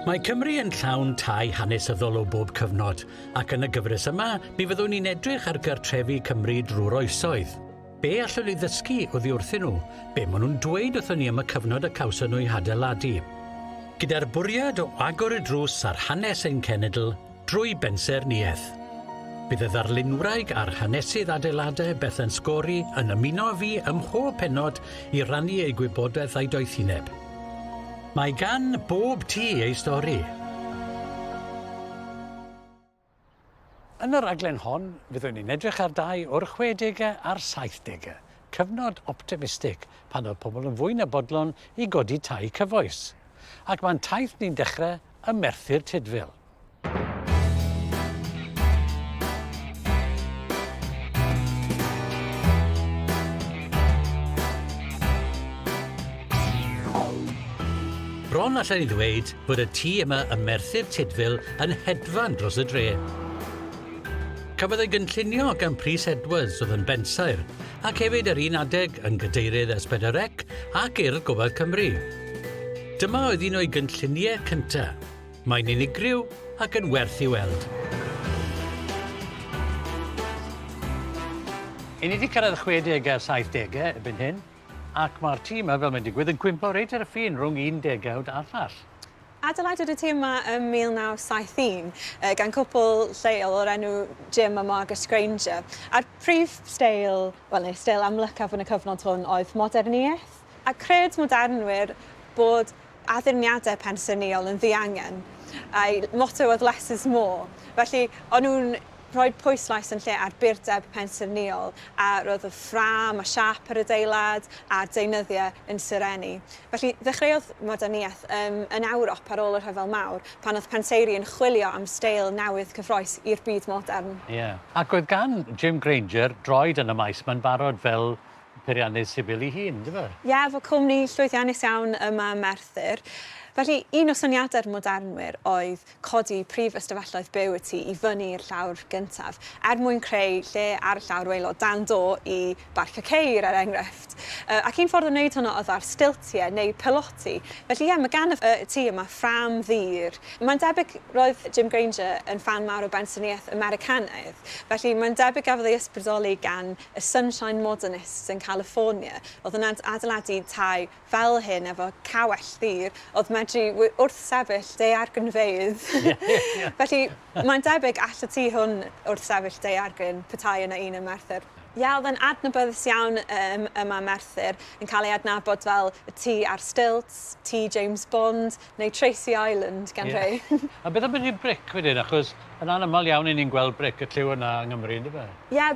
Mae Cymru yn llawn tai hanesyddol o bob cyfnod, ac yn y gyfres yma, mi fyddwn ni'n edrych ar gartrefi Cymru drwy'r oesoedd. Be allwn ni ddysgu oddi wrthyn nhw? Be maen nhw'n dweud wrthyn ni am y cyfnod y cawson nhw i adeiladu? Gyda'r bwriad o agor y drws ar hanes ein cenedl drwy bensaerniaeth. Bydd y ddarlunwraig a'r hanesydd adeiladau Beth yn Sgori yn ymuno â fi ym mhob pennod i rannu ei gwybodaeth a'i doethineb. Mae gan bob tŷ ei stori. Yn y rhaglen hon, fyddwn ni'n edrych ar dau o'r 60au a'r 70au. Cyfnod optimistig pan oedd pobl yn fwy na bodlon i godi tai cyfoes. Ac mae'n taith ni'n dechrau ym Merthyr Tydfil. Bron allan i ddweud bod y tŷ yma ym Merthyr Tydfil yn hedfan dros y dre. Cafodd ei gynllunio gan Prys Edwards oedd yn Bensaer, ac hefyd yr un adeg yn gadeirydd S4C ac Urdd Gofal Cymru. Dyma oedd un o'i gynlluniau cyntaf. Mae'n unigryw ac yn werth i weld. I ni wedi cyrraedd 60au a'r 70au erbyn hyn, ac mae'r tîm yma, fel mae'n digwydd, yn gwympo reit ar y ffin rhwng un degawd a'r llall. Adeiladwyd y tîm yma ym 1971 gan cwpl lleol o'r enw Jim a Margaret Granger. A'r prif steil amlycaf yn y cyfnod hwn oedd moderniaeth. A cred modernwyr bod addurniadau pensaernïol yn ddiangen. A'i motto oedd less is more. Felly, o'n nhw'n rhoi pwyslais yn lle ar byrdeb pensaernïol, a roedd y ffram a siap yr adeilad a'r deunyddiau yn sireni. Felly, ddechreuodd moderniaeth yn Ewrop ar ôl yr Rhyfel Mawr, pan oedd penseiri yn chwilio am steil newydd cyffrous i'r byd modern. Ac oedd gan Jim Granger droed yn y maes mae'n barod fel peiriannydd Sibyl ei hun, dy fe? Efo cwmni llwyddiannus iawn yma Merthyr. Felly, un o syniadau'r modernwyr oedd codi prif ystafelloedd byw y tŷ i fyny i'r llawr gyntaf, mwyn creu lle ar y llawr waelod dan do i barcio ceir, er enghraifft. Ac un ffordd o wneud hwnna oedd ar stiltiau neu piloti. Felly, mae gan y tŷ yma ffram ddur. Mae'n debyg roedd Jim Granger yn fan mawr o bensaerniaeth Americanaidd. Felly, mae'n debyg gafodd ei ysbrydoli gan y Sunshine Modernists yn California. Oedd yn adeiladu tai fel hyn efo cawell ddur, oedd medru wrth sefyll daeargrynfeydd. Felly, mae'n debyg all y tŷ hwn wrth sefyll daeargryn petai yna un yn Merthyr. Oedd yn adnabyddus iawn yma Merthyr yn cael ei adnabod fel y tŷ ar stilts, tŷ James Bond neu Tracy Island gan rhai. A beth am ydy'r bric wedyn, achos yn anaml iawn i ni'n gweld bric y lliw yna yng Nghymru, ynddo fe?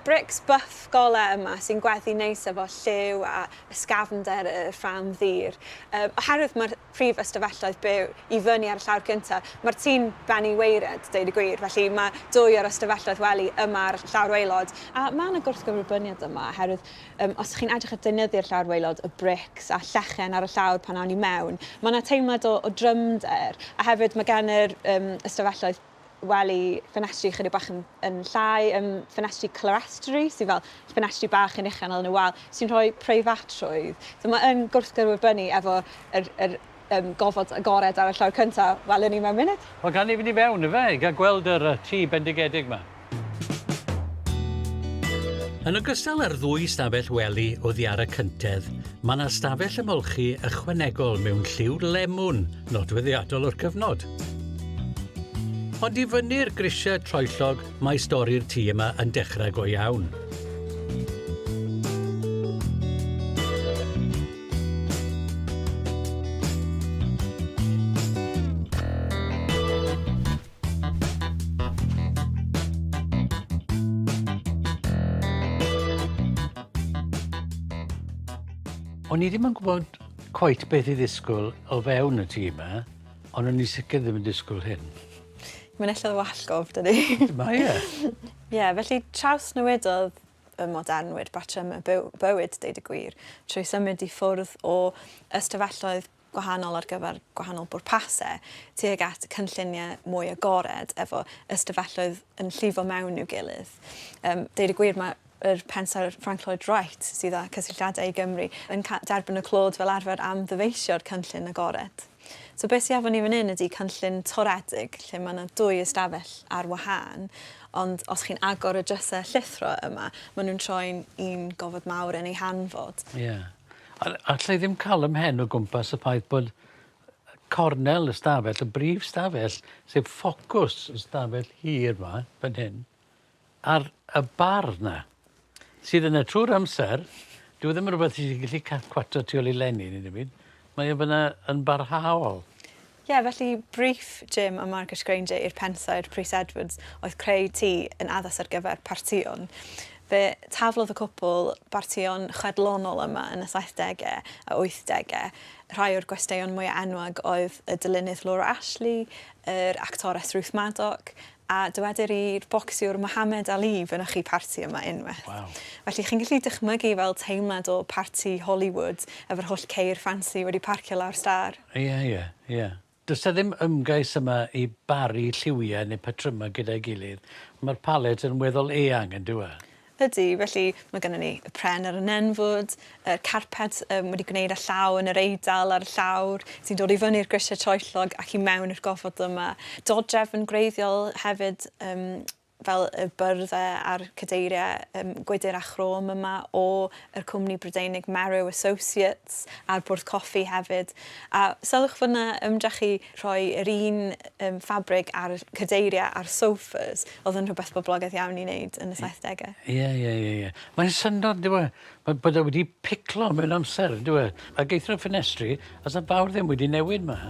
Brics buff golau yma sy'n gweddu neis efo lliw a ysgafnder y ffram ddur. Oherwydd mae'r prif ystafelloedd byw i fyny ar y llawr cyntaf, mae'r tî'n benni weired, deud y gwir. Felly mae dwy o'r ystafelloedd wely yma'r llawr waelod. A mae yna gwrthgyferbyniad yma, oherwydd os chi'n edrych at deunyddu'r llawr waelod, y brics a llechen ar y llawr pan awn ni mewn, mae yna teimlad o drymder, a hefyd mae gan yr ystafelloedd wely ffenestri chydig bach yn llai, ffenestri clerestri, sydd fel ffenestri bach yn uchel yn y wal, sy'n rhoi preifatrwydd. So mae'n gwrthgyrwybynnu efo yr gofod agored ar y llawr cyntaf, wel yn ni mewn munud. Wel, gan i fynd i fewn, y fe, gael gweld yr tŷ bendigedig yma. Yn ogystal â'r ddwy stafell wely oddi ar y cyntedd, mae yna stafell ymolchi ychwanegol mewn lliw lemwn nodweddiadol o'r cyfnod. Ond i fyny'r grisiau troellog, mae stori'r tŷ yma yn dechrau go iawn. O'n i ddim yn gwybod cweit beth i ddisgwyl o fewn y tŷ yma, ond o'n i sicr ddim yn disgwyl hyn. Mae'n ella wallgof, dydy. Mae felly traws newidodd y modernwyr batrwm y bywyd, deud y gwir, trwy symud i ffwrdd o ystafelloedd gwahanol ar gyfer gwahanol bwrpasau, tuag at cynlluniau mwy agored efo ystafelloedd yn llifo mewn i'w gilydd. Deud y gwir, mae'r pensaer Frank Lloyd Wright sydd â cysylltiadau i Gymru yn derbyn y clod fel arfer am ddyfeisio'r cynllun agored. So beth sy'n efo ni fan hyn ydy cynllun toredig, lle mae yna 2 ystafell ar wahân, ond os chi'n agor y drysau llithro yma, maen nhw'n troi'n un gofod mawr yn ei hanfod. Ie. A lle ddim cael ymhen o gwmpas y ffaith bod cornel y stafell, y brif stafell, sef ffocws y stafell hir yma, fan hyn, ar y bar na, sydd yna trwy'r amser. Dwi ddim yn rhywbeth sy'n gallu cwato tu ôl i lenni, nid ymwyd. Mae yna yn barhaol. Ie, felly brief Jim a Margaret Granger i'r pensaer Pris Edwards oedd creu tŷ yn addas ar gyfer partion. Fe taflodd y cwpl bartion chwedlonol yma yn y 70au a 80au. Rhai o'r gwesteion mwyaf enwog oedd y dilynydd Laura Ashley, yr actores Ruth Maddock, a dywedir i'r bocswr Mohammed Ali fynychu parti yma unwaith. Wow. Felly chi'n gallu dychmygu fel teimlad o parti Hollywood efo'r holl ceir ffansi wedi parcio lawr star. Ie. Does e ddim ymgais yma i bari lliwiau neu patrymau gyda'i gilydd. Mae'r palet yn weddol eang yn dweud. Ydy, felly mae gennym ni y pren ar y nenfwd, y carped wedi gwneud â llaw yn yr eidal ar y llawr, sy'n dod i fyny'r grisiau troellog ac i mewn i'r gofod yma. Dodref yn greiddiol hefyd fel y byrddau a'r cadeiriau gwydr a chrom yma o yr cwmni Brydeinig Cymru Associates a'r bwrdd coffi hefyd. A sylwch fod yna ymdrech i rhoi yr un ffabrig ar cadeiriau a'r sofas oedd yn rhywbeth boblogaidd iawn i wneud yn y 70au. Ie. Mae'n syndod, dwi. Bod e wedi piclo mewn amser, dwi. A geithio'r ffenestri, os y bawr ddim wedi newid yma.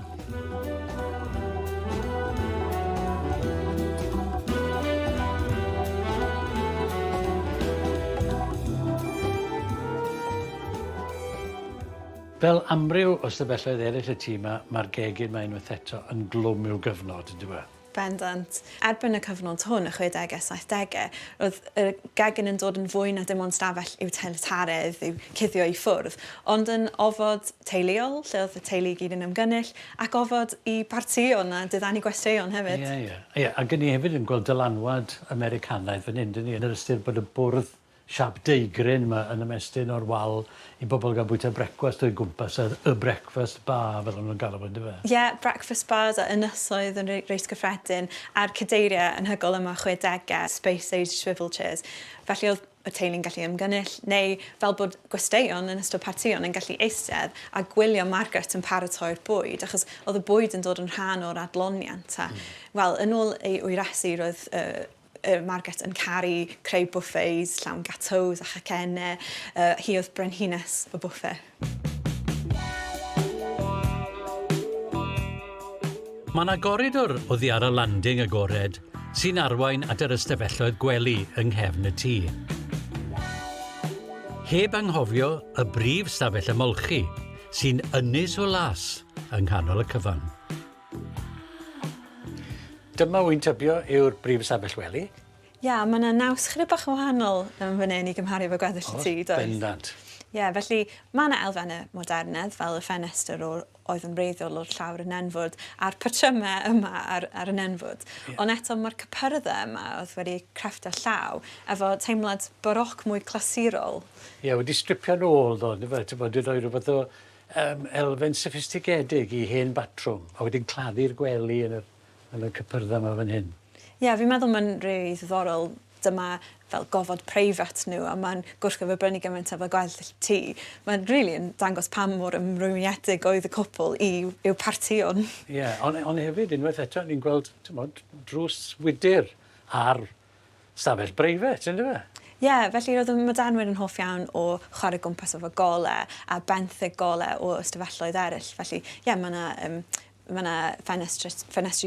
Fel amryw o stafelloedd eraill y tŷ yma, mae'r gegin mae unwaith eto yn glwm i'w gyfnod, yn dweud. Bendant. Erbyn y cyfnod hwn, y 60au, 70au, roedd y gegin yn dod yn fwy na dim ond stafell i'w teilitaredd, i'w cuddio i ffwrdd, ond yn ofod teuluol, lle oedd y teulu gyd yn ymgynnull, ac ofod i partïon a diddannu gwesteion hefyd. Ie, a gen i hefyd yn gweld dylanwad Americanaidd fan hyn, dyn ni, yn yr ystyr bod y bwrdd siap deigryn yma yn ymestyn o'r wal i bobl gael bwyta brecwast o'i gwmpas, y breakfast bar fel nhw'n galw yn dyfa. Ie, breakfast bars a ynysoedd yn reis gyffredin, a'r cadeiriau yn hygol yma 60au, space age swivel chairs. Felly oedd y teulu'n gallu ymgynnull, neu fel bod gwesteion yn ystod partïon yn gallu eistedd a gwylio Margaret yn paratoi'r bwyd, achos oedd y bwyd yn dod yn rhan o'r adloniant. Wel, yn ôl ei wyrasu roedd Margaret yn caru creu buffets llawn gateaus a chacennau. Hi oedd brenhines y bwffe. Mae yna goridor oddi ar y landing agored sy'n arwain at yr ystafelloedd gwely yng nghefn y tŷ. Heb anghofio y brif stafell ymolchi sy'n ynys o las yng nghanol y cyfan. Dyma wy'n tybio yw'r brif stafell wely. Ia, mae yna naws chydig bach yn wahanol yn fan hyn i gymharu efo gweddill y tŷ, does? Bendant. Ie, felly mae yna elfennau modernedd fel y ffenestr oedd yn wreiddiol o'r llawr y nenfwd a'r patrymau yma ar y nenfwd. Ond eto mae'r cypyrdau yma oedd wedi creffta llaw efo teimlad baroc mwy clasurol. Ie, wedi stripio nôl ddo, wedi rhoi rhywbeth o elfen sophistigedig i hen batrwm, a wedi'n claddu'r gwely yn y cypyrdau yma fan hyn. Ie, fi'n meddwl mae'n rili ddiddorol dyma fel gofod preifat nhw, a mae'n gwrthgyferbrynu gymaint efo gweddill y tŷ. Mae'n rili yn dangos pa mor ymrwymiedig oedd y cwpl i'w partïon. Ie, ond hefyd unwaith eto, ni'n gweld drws wydr ar stafell breifat, yn dweud? Ie, felly roedd y modernwyr yn hoff iawn o chwarae gwmpas efo golau a benthyg golau o ystafelloedd eraill. Felly, ie, mae yna ffenestri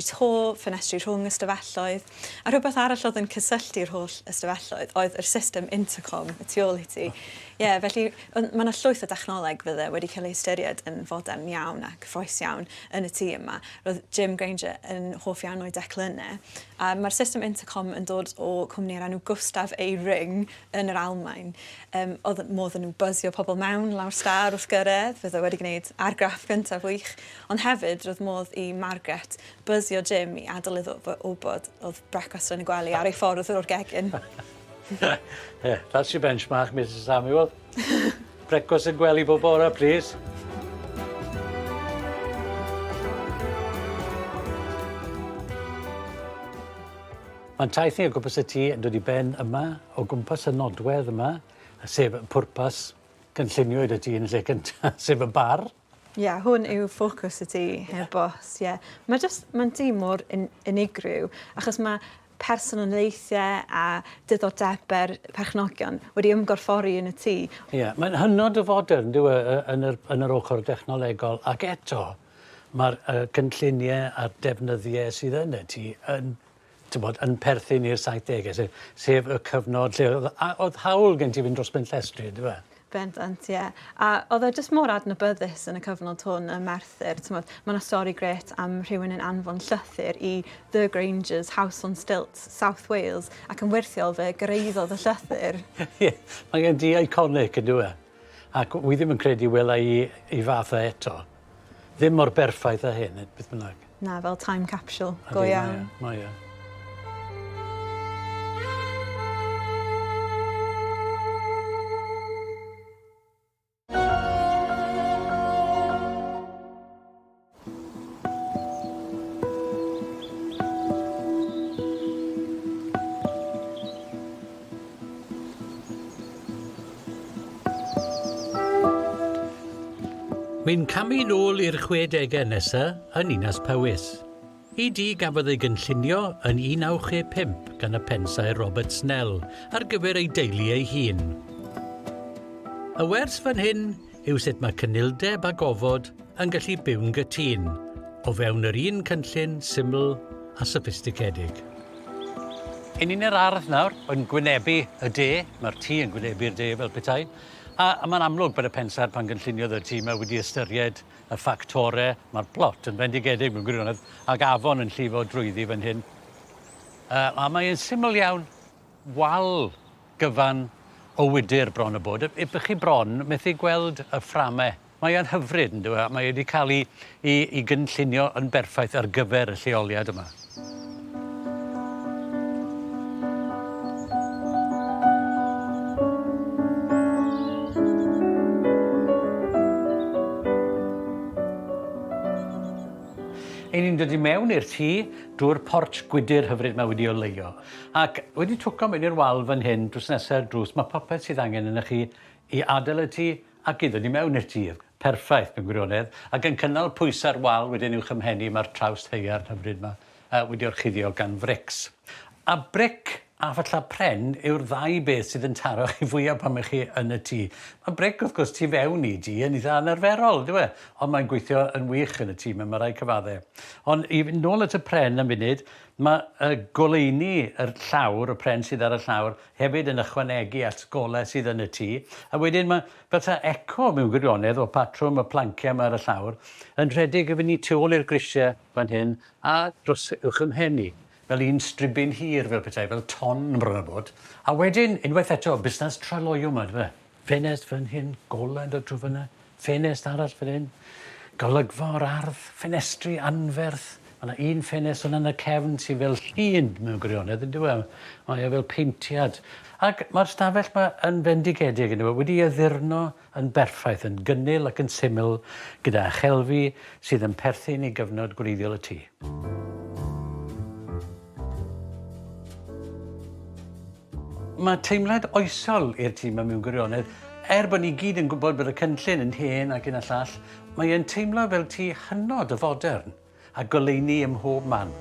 to, ffenestri rhwng ystafelloedd. A rhywbeth arall oedd yn cysylltu'r holl ystafelloedd oedd yr system intercom y tu ôl i ti. Ie, felly mae yna llwyth o dechnoleg fydde wedi cael ei ystyried yn fodern iawn a cyffroes iawn yn y tŷ yma. Roedd Jim Granger yn hoff iawn o'i declynau. A mae'r system intercom yn dod o cwmni'r enw Gustav A. Ring yn yr Almaen. Oedd modd yn nhw bysio pobl mewn lawr star wrth gyrraedd, fydde wedi gwneud argraff gyntaf wych. Ond hefyd, roedd modd i Margaret bysio Jim i adael iddo o bod oedd brecwast yn y gwely ar ei ffordd o'r gegin. Yeah, that's your benchmark, Mrs Samuel. Brecwast yn gwely bob bore, please. Mae'n taith ni o gwmpas y tŷ yn dod i ben yma, o gwmpas y nodwedd yma, sef pwrpas cynllunio y tŷ yn lle cyntaf, sef y bar. Ie, hwn yw ffocws y tŷ, heb bos, ie. Mae'n tŷ mor unigryw, achos mae personolaethau a diddordebau'r perchnogion wedi ymgorffori yn y tŷ. Ie, mae'n hynod o fodern, dyw e, yn yr ochr dechnolegol, ac eto, mae'r cynlluniau a'r defnyddiau sydd yn y tŷ yn perthyn i'r 70au, sef y cyfnod lle oedd hawl gen ti fynd dros Ben Llestri, dyw e? Bendant, ie. A oedd e jyst mor adnabyddus yn y cyfnod hwn y Merthyr. Mae yna stori gret am rhywun yn anfon llythyr i The Granger's House on Stilts, South Wales, ac yn wirthiol fe gyrraeddodd y llythyr. Ie, mae gen di iconic yn dyw e. Ac wi ddim yn credu wela i fath o eto. Ddim mor berffaith â hyn, beth bynnag. Na, fel time capsule, go iawn. Mae e. Mae'n camu nôl i'r 60au nesaf yn Ninas Powys. I di gafodd ei gynllunio yn 1965 gan y pensau Robert Snell ar gyfer ei deulu ei hun. Y wers fan hyn yw sut mae cynildeb a gofod yn gallu byw'n gytun, o fewn yr un cynllun syml a sophisticedig. Yn un yr ardd nawr, yn gwynebu y de, mae'r tŷ yn gwynebu'r de fel petai, a mae'n amlwg bod y pensar pan gynlluniodd y tŷ yma wedi ystyried y ffactorau, mae'r plot yn fendigedig mewn gwirionedd, ac afon yn llifo drwyddi fan hyn. A mae'n syml iawn, wal gyfan o wydyr bron y bod. Y bych chi bron, methu gweld y fframau. Mae'n hyfryd, yn dweud, mae wedi cael ei gynllunio yn berffaith ar gyfer y lleoliad yma. Ein ni'n dod i mewn i'r tŷ drwy'r porch gwydr hyfryd mae wedi oleio. Ac wedi twco mewn i'r wal fan hyn, drws nesau'r drws, mae popeth sydd angen yna chi i adael y tŷ ac i ddod i mewn i'r tŷ. Perffaith mewn gwirionedd. Ac yn cynnal pwysau'r wal wedyn i'w chymhennu mae'r traws Tai'r hyfryd yma wedi orchuddio gan frics. A bric a fatha pren yw'r ddau beth sydd yn taro chi fwyaf pan ych chi yn y tŷ. Mae bric, wrth gwrs, tu fewn i tŷ yn eitha anarferol, dyw e? Ond mae'n gweithio yn wych yn y tŷ, mae rai cyfaddau. Ond i fynd nôl at y pren am funud, mae goleuni y llawr, y pren sydd ar y llawr, hefyd yn ychwanegu at golau sydd yn y tŷ. A wedyn mae fatha eco mewn gwirionedd o patrwm y planciau yma ar y llawr yn rhedeg y fyny tu ôl i'r grisiau fan hyn a dros uwch ymhenni. Fel un stribyn hir fel petai, fel ton bron a bod. A wedyn, unwaith eto, busnes traloio yma, dyma. Ffenest fan hyn, golau yn dod drwy fyna. Ffenest arall fan hyn. Golygfa o'r ardd, ffenestri anferth. Mae yna un ffenest hwnna yn y cefn sy'n fel llun mewn gwirionedd, yn dweud. Mae e fel peintiad. Ac mae'r stafell yma yn fendigedig, yn dweud, wedi addurno yn berffaith, yn gynnil ac yn syml, gyda chelfi sydd yn perthyn i gyfnod gwreiddiol y tŷ. Mae teimlad oesol i'r tŷ yma mewn gwirionedd. Bod ni gyd yn gwybod bod y cynllun yn hen ac yn y llall, mae e'n teimlo fel tŷ hynod y fodern a goleuni ym mhob man.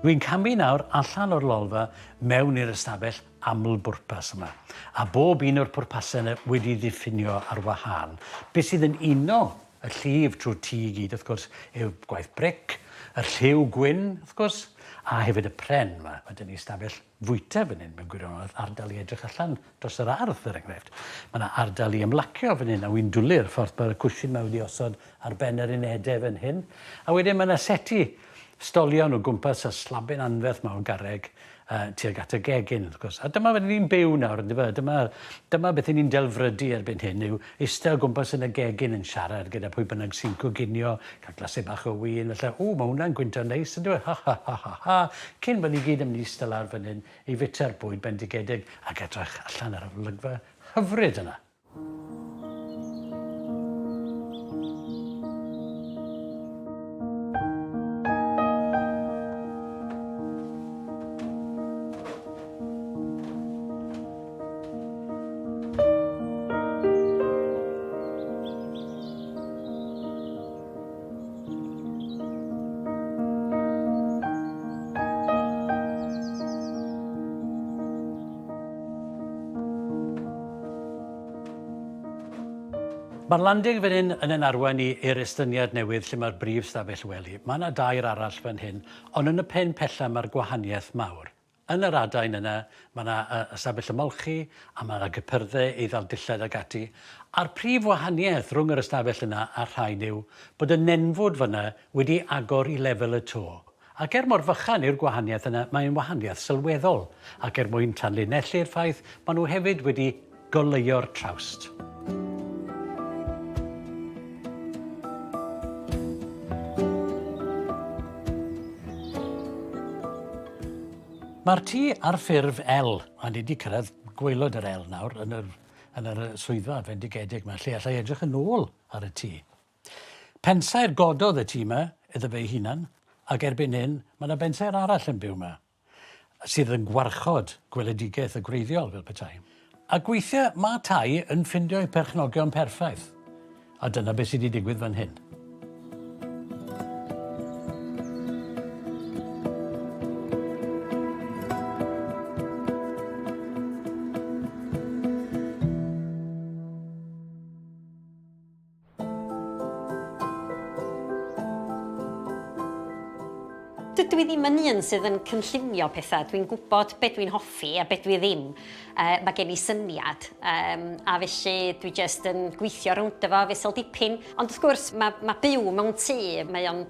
Dwi'n camu nawr allan o'r lolfa mewn i'r ystafell aml bwrpas yma. A bob un o'r pwrpasau yna wedi diffinio ar wahân. Beth sydd yn uno y llif trwy'r tŷ i gyd, wrth gwrs, yw gwaith bric, y lliw gwyn, wrth gwrs, a hefyd y pren yma. Mae dyn ni stafell fwyta fan hyn mewn gwirionedd, ardal i edrych allan dros yr ardd, er enghraifft. Mae yna ardal i ymlacio fan hyn, a wy'n dwlu'r ffordd bod y cwsyn yma wedi osod ar ben yr unedau fan hyn. A wedyn mae yna seti stolion o gwmpas y slabyn anferth yma o garreg tuag at y gegin, wrth gwrs. A dyma fydden ni'n byw nawr, dyma beth ni'n delfrydu erbyn hyn yw eistedd o gwmpas yn y gegin yn siarad gyda pwy bynnag sy'n coginio, cael glasau bach o win, felly, mae hwnna'n gwyntio neis, yn dweud, ha. Cyn bod ni gyd yn mynd i eistedd lawr fan hyn i fita'r bwyd bendigedig ac edrych allan ar y olygfa hyfryd yna. Mae'r landing fan hyn yn ein arwain ni i'r estyniad newydd lle mae'r brif stafell wely. Mae yna dair arall fan hyn, ond yn y pen pella mae'r gwahaniaeth mawr. Yn yr adain yna, mae yna ystafell ymolchi, a mae yna gypyrdde i ddal dillad ag ati. A'r prif wahaniaeth rhwng yr ystafell yna a'r rhain yw bod y nenfwd fyna wedi agor i lefel y to. Ac mor fychan i'r gwahaniaeth yna, mae'n wahaniaeth sylweddol. Ac mwyn tanlinellu'r ffaith, maen nhw hefyd wedi goleuo'r trawst. Mae'r tŷ ar ffurf L, a ni wedi cyrraedd gwaelod yr L nawr yn yr swyddfa fendigedig yma, lle allai edrych yn ôl ar y tŷ. Pensaer gododd y tŷ yma, iddo fe hunan, ac erbyn hyn, mae yna bensaer arall yn byw yma, sydd yn gwarchod gweledigaeth y gwreiddiol fel petai. A gweithiau mae tai yn ffindio'i perchnogion perffaith, a dyna beth sydd wedi digwydd fan hyn. Dydw i ddim yn un sydd yn cynllunio pethau. Dwi'n gwybod beth dwi'n hoffi a beth dwi ddim. Mae gen i syniad. A felly dwi jyst yn gweithio rownd efo fesel dipyn. Ond wrth gwrs, mae byw mewn tŷ. Mae o'n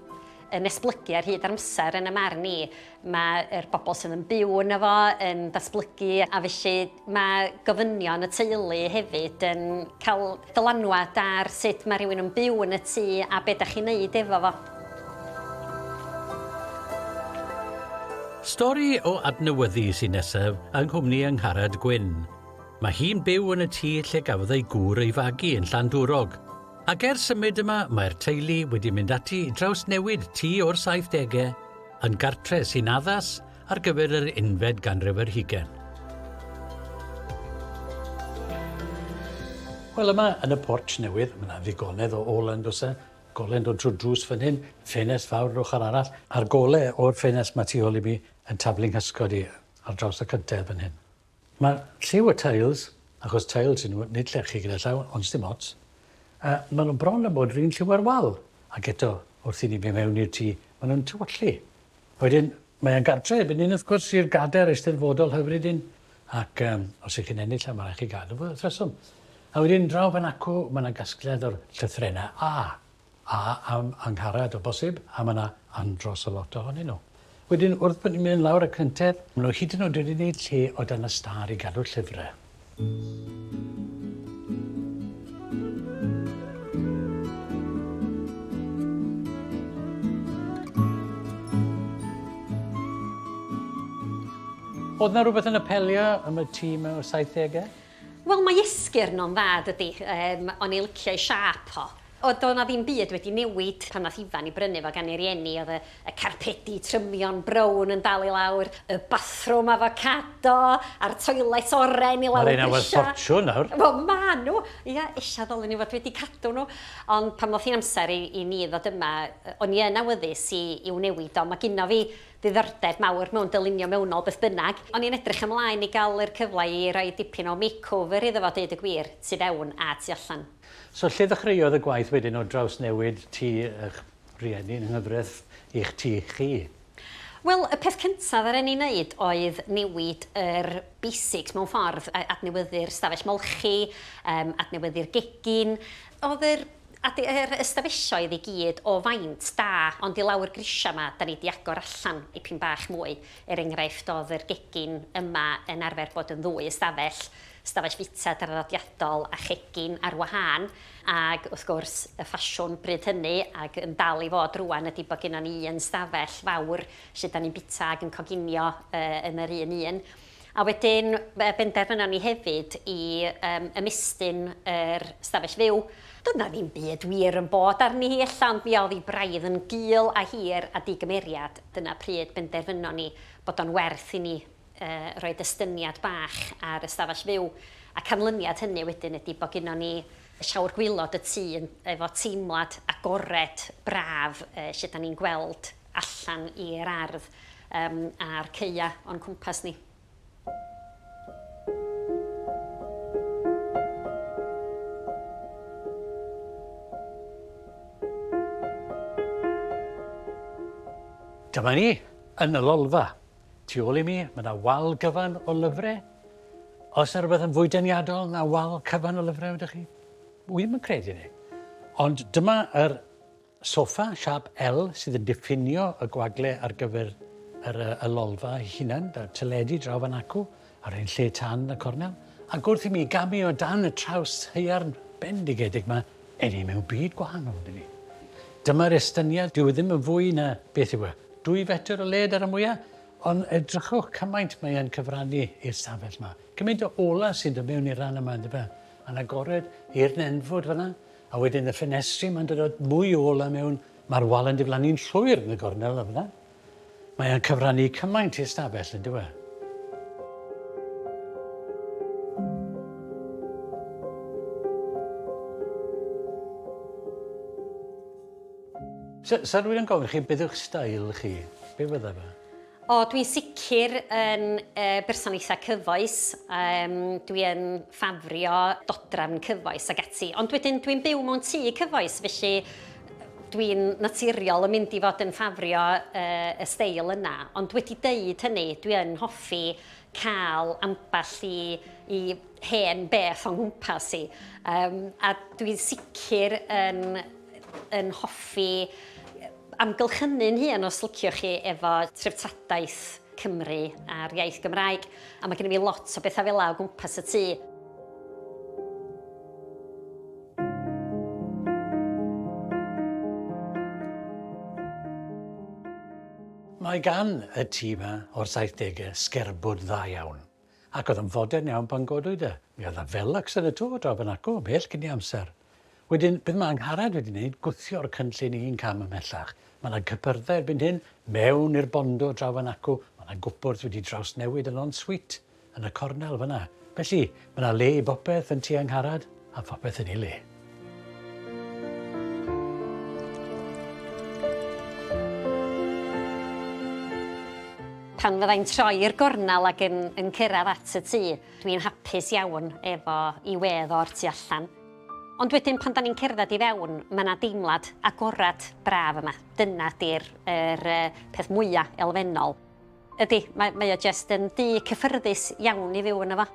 esblygu ar hyd amser yn y marn ni. Mae'r bobl sydd yn byw yn efo yn datblygu. A felly mae gofynion y teulu hefyd yn cael dylanwad ar sut mae rhywun yn byw yn y tŷ a beth ydych chi'n neud efo fo. Stori o adnewyddu sy'n nesaf yng nghwmni Angharad Gwyn. Mae hi'n byw yn y tŷ lle gafodd ei gŵr ei fagu yn Llandwrog. Ac symud yma, mae'r teulu wedi mynd ati i draws newid tŷ o'r 70au yn gartre sy'n addas ar gyfer yr unfed ganrif ar hugain. Wel yma yn y porch newydd, mae yna ddigonedd o Oland oes e. Golen dod trwy drws fan hyn, ffenest fawr yr ochr arall. A'r gole o'r ffenest mae tu ôl i mi yn taflu'n hysgod i ar draws y cyntedd fan hyn. Mae lliw y tiles, achos tiles yn nhw, nid llechi gyda llaw, ond dim ots. Maen nhw'n bron am bod rhywun lliw ar wal. Ac eto, wrth i ni mynd mewn i'r tŷ, maen nhw'n tywallu. Wedyn, mae'n gartre, byd ni'n wrth gwrs i'r gader eisteddfodol hyfryd un. Ac os ych chi'n ennill, mae'n rhaid chi gadw fo threswm. A wedyn, draw fan acw, mae yna gasgliad o'r llythrennau a am Angharad o bosib, a mae yna andros o lot ohonyn nhw. Wedyn, wrth bod ni'n mynd lawr y cyntedd, maen nhw hyd yn oed wedi gwneud lle o dan y star i gadw llyfrau. Oedd na rhywbeth yn apelio am y tîm o'r 70au? Wel, mae esgyrn o'n dda, dydy. O'n i licio ei siap o. Oedd o'na ddim byd wedi newid pan nath Ifan i brynu fo gan ei rieni. Oedd y carpedi trymion brown yn dal i lawr, y bathroom avocado, a'r toilet oren i lawr. Mae'r un awr ffortiwn nawr. Wel, ma nhw. Ia, eisiau ddolyn ni fod wedi cadw nhw. Ond pan ddoth hi'n amser i ni ddod yma, o'n i yn awyddus i'w newid o. Mae gynno fi ddiddordeb mawr mewn dylunio mewnol beth bynnag. O'n i'n edrych ymlaen i gael yr cyfle i roi dipyn o makeover iddo fo, deud y gwir, tu fewn a tu allan. So lle ddechreuodd y gwaith wedyn o draws newid tŷ eich rieni yn nghyfraith i'ch tŷ chi? Wel, y peth cyntaf ar ni wneud oedd newid yr basics mewn ffordd, adnewyddu'r stafell molchi, adnewyddu'r gegin. Oedd yr ystafelloedd i gyd o faint da, ond i lawr grisia yma, da ni wedi agor allan ipyn bach mwy. Enghraifft oedd yr gegin yma yn arfer bod yn ddwy ystafell fita draddodiadol a chegin ar wahân. Ac wrth gwrs y ffasiwn bryd hynny ac yn dal i fod rwan ydy bod gennym ni un stafell fawr lle da ni'n bita ac yn coginio yn yr un. A wedyn benderfynon ni hefyd i ymestyn yr stafell fyw. Dyna ddim byd wir yn bod arni hi allan, mi oedd hi braidd yn gul a hir a digymeriad. Dyna pryd benderfynon ni bod o'n werth i ni roed ystyniad bach ar y stafell fyw. A canlyniad hynny wedyn ydy bod gennym ni siawr gwylod y tŷ efo teimlad agored braf lle da ni'n gweld allan i'r ardd a'r ceia o'n cwmpas ni. Dyma ni, yn y lolfa. Tu ôl i mi, mae yna wal gyfan o lyfrau. Os yna rhywbeth yn fwy deniadol na wal cyfan o lyfrau ydych chi? Wi ddim yn credu ni. Ond dyma yr soffa siap L sydd yn diffinio y gwagle ar gyfer y lolfa ei hunan, da teledu draw fan acw, ar ein lle tan y cornel. Ac wrth i mi gamu o dan y traws haearn bendigedig yma, ni mewn byd gwahanol, dyn ni. Dyma'r estyniad, dyw e ddim yn fwy na beth yw e. 2 fetr o led ar y mwyaf, ond edrychwch cymaint mae e'n cyfrannu i'r stafell yma. Cymaint o ola sy'n dod mewn i'r rhan yma, ynddo fe. A'n agored i'r nenfwd fyna, a wedyn y ffenestri mae'n dod mwy o ola mewn, mae'r wal yn diflannu'n llwyr yn y gornel yma. Mae e'n cyfrannu cymaint i'r stafell, ynddo fe. So rwy'n yn gofyn chi, beth yw'ch stael chi? Be fydda fe? Dwi'n sicr yn berson eitha cyfoes. Dwi'n ffafrio dodrefn cyfoes ag ati. Ond wedyn dwi'n byw mewn tŷ cyfoes, felly dwi'n naturiol yn mynd i fod yn ffafrio y steil yna. Ond wedi deud hynny, dwi'n hoffi cael amball i hen beth o'n nghwmpas i. A dwi'n sicr yn hoffi amgylchynu'n hun os liciwch chi efo treftadaeth Cymru a'r iaith Gymraeg. A mae gen i fi lot o bethau fel o gwmpas y tŷ. Mae gan y tŷ yma o'r 70au sgerbwd dda iawn. Ac oedd yn fodern iawn pan godwyd e. Mi oedd y felax yn y to draw fan acw, bell cyn i amser. Wedyn, beth mae Angharad wedi wneud, gwthio'r cynllun 1 cam ymhellach. Mae yna cypyrdau erbyn hyn mewn i'r bondo draw fan acw. Mae yna gwbwrdd wedi drawsnewid yn on-suite yn y cornel fyna. Felly, mae yna le i bopeth yn tu Angharad a phopeth yn ei le. Pan fyddai'n troi'r gornel ac yn cyrraedd at y tŷ, dwi'n hapus iawn efo i wedd o'r tu allan. Ond wedyn pan da ni'n cerdded i fewn, mae yna deimlad agorad braf yma. Dyna di'r peth mwyaf elfennol. Ydy, mae o jyst yn dŷ cyffyrddus iawn i fyw yna fo.